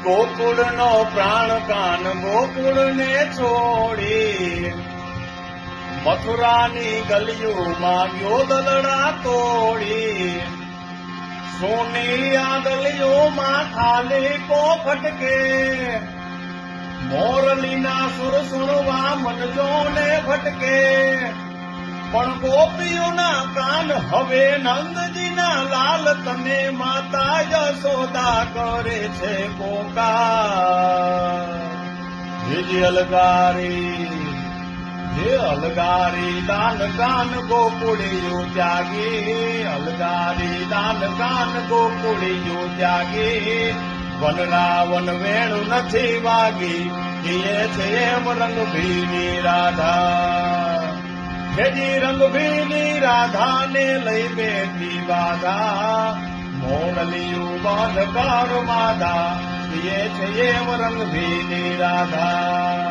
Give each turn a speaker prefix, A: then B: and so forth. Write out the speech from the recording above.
A: ગોકુળનો પ્રાણ કાન ગોકુળને છોડી મથુરાની ગલીઓમાં ગયો દલડા તોડી સોની આ ગલીઓમાં ખાલી પોફટકે મોરલીના સુર સુણવા મનજોને ભટકે પણ ગોપીઓના કાન હવે નંદજીના લાલ તને માતા યશોદા કરે છે પોકાર જે અલગારી દાન કાન ગોકુળિયું ત્યાગી અલગારી દાન કાન ગોકુળિયું ત્યાગી વનરાવન વેણુ નથી વાગી જીએ છે એમ રંગભીની રાધા હેજી રંગભીની રાધાને લઈ બેઠી બાધા મોરલિયું બાંધ કર માધા જીએ છે એમ રંગભીની રાધા